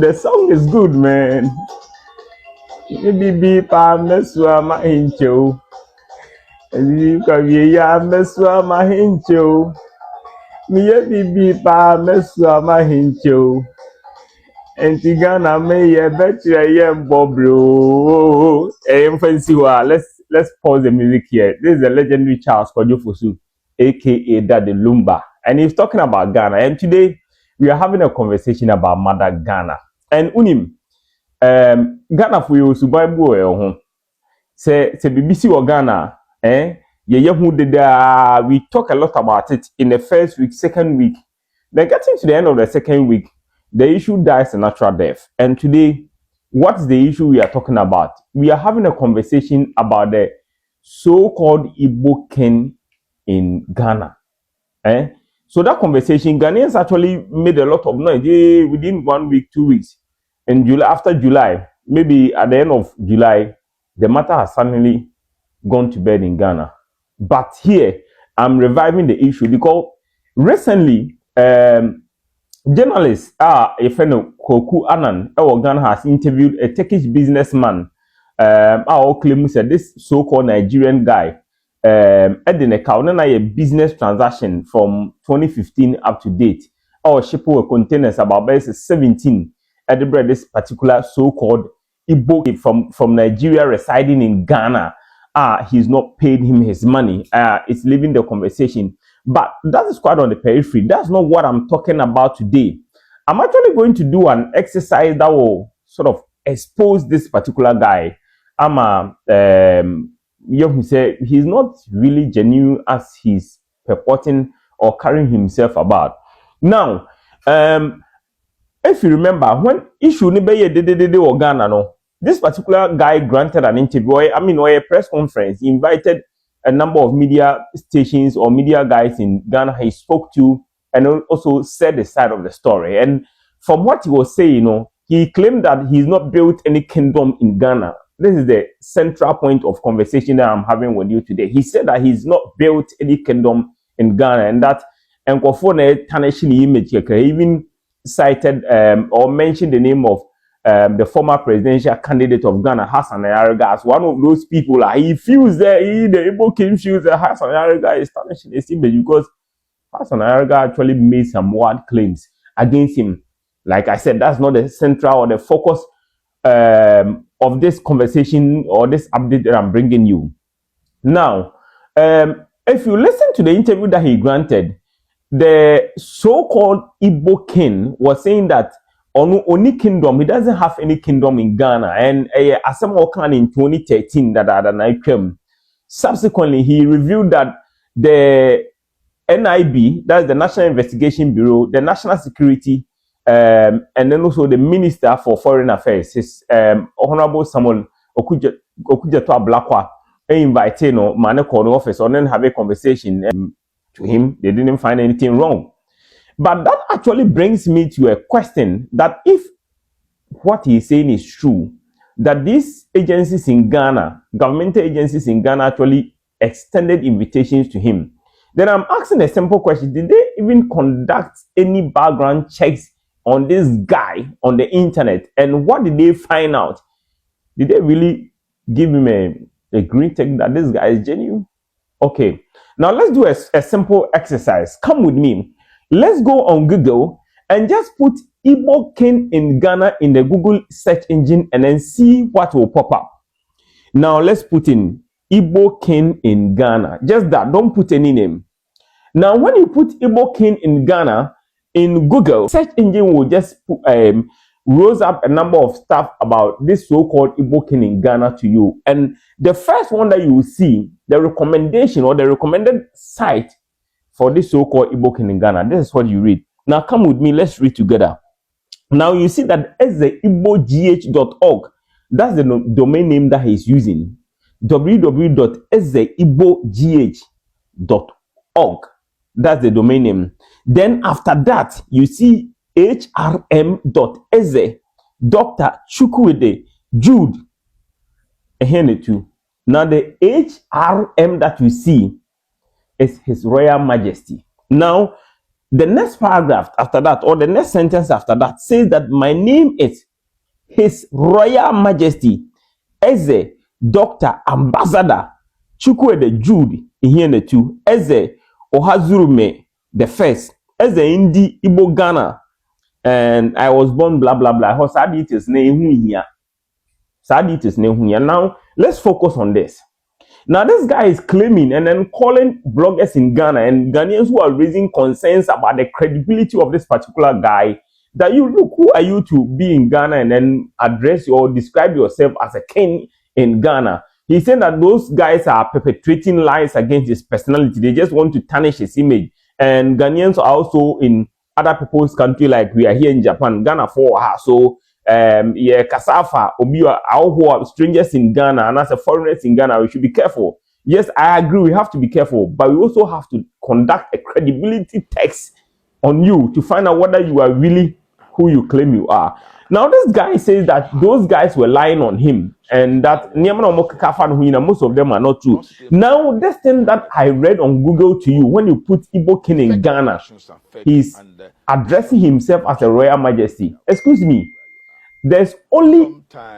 The song is good, man. Bibi pa mesua ma hincho. Bibi ka wie ya mesua ma hincho. Miye bibi pa mesua ma hincho. Enti Ghana me ye betre ye mbobro. Let's pause the music here. This is the legendary Charles Kojofosu, aka Daddy Lumba, and he's talking about Ghana. And today we are having a conversation about Mother Ghana. And unim Ghana for you Bible ho. Say BBC or Ghana, we talk a lot about it in the first week, second week. Then getting to the end of the second week, the issue dies a natural death. And today, what's the issue we are talking about? We are having a conversation about the so-called Igbo King in Ghana. So that conversation, Ghanaians actually made a lot of noise within 1 week, 2 weeks. In July, after July, maybe at the end of July, the matter has suddenly gone to bed in Ghana. But here, I'm reviving the issue because recently, journalist Efeno Koku Anan Ghana has interviewed a Turkish businessman. Our claim said this so-called Nigerian guy a business transaction from 2015 up to date. Our ship with containers about 17 at this particular so-called Igbo from Nigeria residing in Ghana. He's not paid him his money. It's leaving the conversation. But that is quite on the periphery. That's not what I'm talking about today. I'm actually going to do an exercise that will sort of expose this particular guy. You say he's not really genuine as he's purporting or carrying himself about. Now, if you remember, when issue or Ghana, no, this particular guy granted an interview, or a press conference. He invited a number of media stations or media guys in Ghana he spoke to, and also said the side of the story. And from what he was saying, he claimed that he's not built any kingdom in Ghana. This is the central point of conversation that I'm having with you today. He said that he's not built any kingdom in Ghana, and that Nkofone tarnishing image. He even cited or mentioned the name of the former presidential candidate of Ghana, Hassan Ayariga, as one of those people. He feels that the Igbo King feels that Hassan Ayariga is tarnishing his image because Hassan Ayariga actually made some wild claims against him. Like I said, that's not the central or the focus of this conversation or this update that I'm bringing you. Now, if you listen to the interview that he granted, the so-called Igbo King was saying that only kingdom, he doesn't have any kingdom in Ghana. And Asam Okan in 2013 that came. Subsequently, he revealed that the NIB, that's the National Investigation Bureau, the National Security, and then also the Minister for Foreign Affairs, his Honorable Samuel Okujeto Ablakwa, invited Mane Corner office and then have a conversation to him. They didn't find anything wrong. But that actually brings me to a question that if what he's saying is true, that these agencies in Ghana, governmental agencies in Ghana actually extended invitations to him, then I'm asking a simple question. Did they even conduct any background checks on this guy on the internet? And what did they find out? Did they really give him a green tick that this guy is genuine? Okay, now let's do a simple exercise. Come with me. Let's go on Google and just put Igbo King in Ghana in the Google search engine and then see what will pop up. Now let's put in Igbo King in Ghana. Just that, don't put any name. Now when you put Igbo King in Ghana in Google, search engine will just rose up a number of stuff about this so-called Igbo King in Ghana to you. And the first one that you will see, the recommendation or the recommended site for this so-called Igbo King in Ghana, this is what you read. Now come with me, let's read together. Now you see that ezeibogh.org, that's the domain name that he's using. www.ezeibogh.org, that's the domain name. Then after that, you see hrm.eze, Dr. Chukwuede, Jude, Ehenetu. Now the HRM that you see is His Royal Majesty. Now, the next paragraph after that, or the next sentence after that, says that my name is His Royal Majesty Eze Dr. Ambassador Chukwuede Jude Ihienetu Eze Ohazurume the first Eze Indi Igbo Ghana, and I was born blah blah blah. Now let's focus on this. Now this guy is claiming and then calling bloggers in Ghana and Ghanaians who are raising concerns about the credibility of this particular guy, that you look, who are you to be in Ghana and then address or describe yourself as a king in Ghana? He's saying that those guys are perpetrating lies against his personality. They just want to tarnish his image. And Ghanaians are also in other people's country, like we are here in Japan, Ghana for her. So yeah, Kasafa, Obiwa, our strangers in Ghana and as a foreigners in Ghana, we should be careful. Yes, I agree, we have to be careful, but we also have to conduct a credibility test on you to find out whether you are really who you claim you are. Now, this guy says that those guys were lying on him and that most of them are not true. Now, this thing that I read on Google to you, when you put Igbo King in Ghana, he's addressing himself as a Royal Majesty. Excuse me, there's only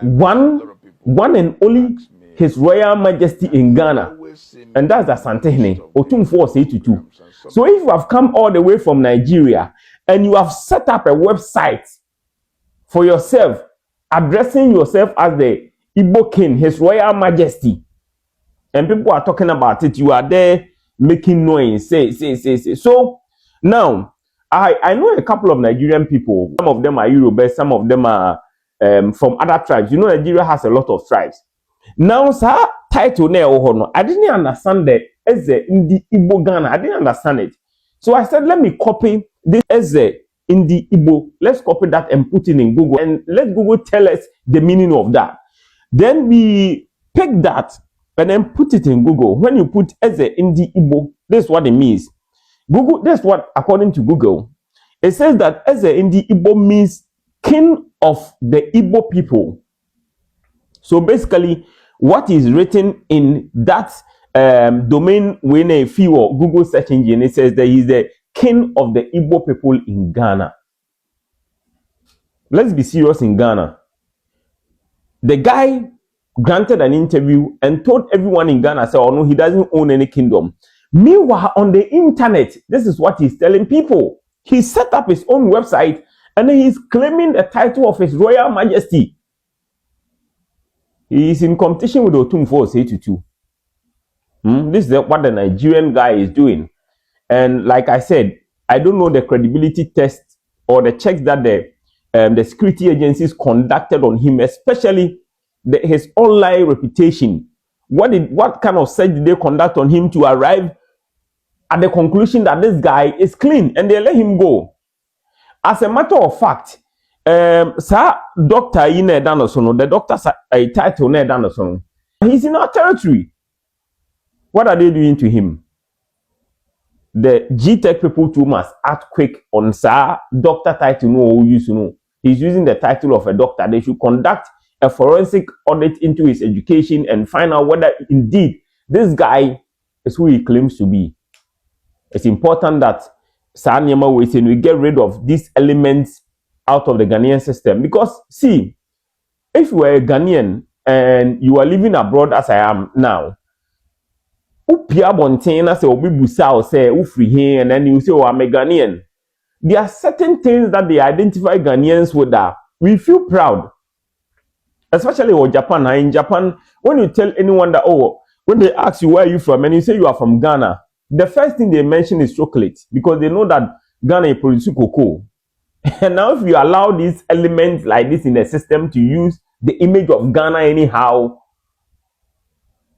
one and only His Royal Majesty in Ghana, and that's the Asantehene, Otumfuo 82. So if you have come all the way from Nigeria and you have set up a website for yourself, addressing yourself as the Igbo King, His Royal Majesty, and people are talking about it, you are there making noise, say. So now, I know a couple of Nigerian people. Some of them are Yoruba, some of them are from other tribes. You know, Nigeria has a lot of tribes. Now, sir, title ne I didn't understand that as in the Igbo Ghana. I didn't understand it. So I said, let me copy this as in the Igbo. Let's copy that and put it in Google, and let Google tell us the meaning of that. Then we pick that and then put it in Google. When you put as in the Igbo, this is what it means. Google, that's what, according to Google, it says that as in the Igbo means king of the Igbo people. So basically, what is written in that domain when a few or Google search engine, it says that he's the king of the Igbo people in Ghana. Let's be serious in Ghana. The guy granted an interview and told everyone in Ghana, say, oh no, he doesn't own any kingdom. Meanwhile, on the internet, this is what he's telling people. He set up his own website and then he's claiming the title of His Royal Majesty. He is in competition with Otumfuo 82. This is what the Nigerian guy is doing. And like I said, I don't know the credibility test or the checks that the security agencies conducted on him, especially his online reputation. What kind of search did they conduct on him to arrive at the conclusion that this guy is clean and they let him go? As a matter of fact, sir, Dr. Ine Danosono, the doctor's title Ne Danosono, he's in our territory. What are they doing to him? The G-Tech people too must act quick on sir doctor title. No, use no. He's using the title of a doctor. They should conduct a forensic audit into his education and find out whether indeed this guy is who he claims to be. It's important that we get rid of these elements out of the Ghanaian system, because see, if you are a Ghanaian and you are living abroad as I am now, and then you say, oh, I'm a Ghanaian. There are certain things that they identify Ghanaians with that we feel proud, especially in Japan. In Japan, when you tell anyone that, oh, when they ask you where are you from and you say you are from Ghana, the first thing they mention is chocolate, because they know that Ghana produces cocoa. And now if you allow these elements like this in the system to use the image of Ghana anyhow,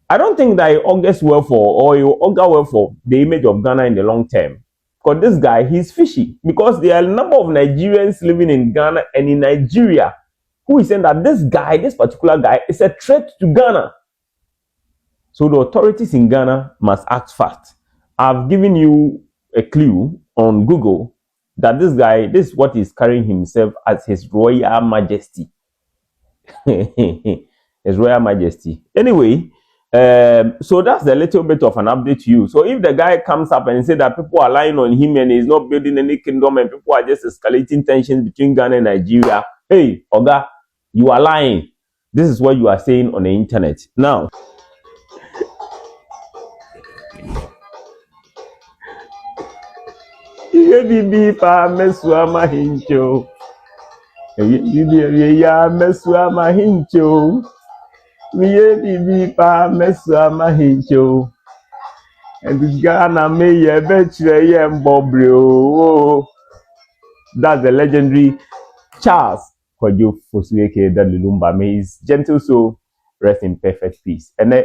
I don't think that it augurs well for, or it will augur well for the image of Ghana in the long term. Because this guy, he's fishy. Because there are a number of Nigerians living in Ghana and in Nigeria who is saying that this guy, this particular guy, is a threat to Ghana. So the authorities in Ghana must act fast. I've given you a clue on Google that this guy, this is what he's carrying himself as His Royal Majesty. His Royal Majesty. Anyway, So that's a little bit of an update to you. So if the guy comes up and say that people are lying on him and he's not building any kingdom and people are just escalating tensions between Ghana and Nigeria, hey, Oga, you are lying. This is what you are saying on the internet. Now, and Ghana may that's the legendary Charles Kwajo Fosueke Dadulumba. May his gentle soul rest in perfect peace. And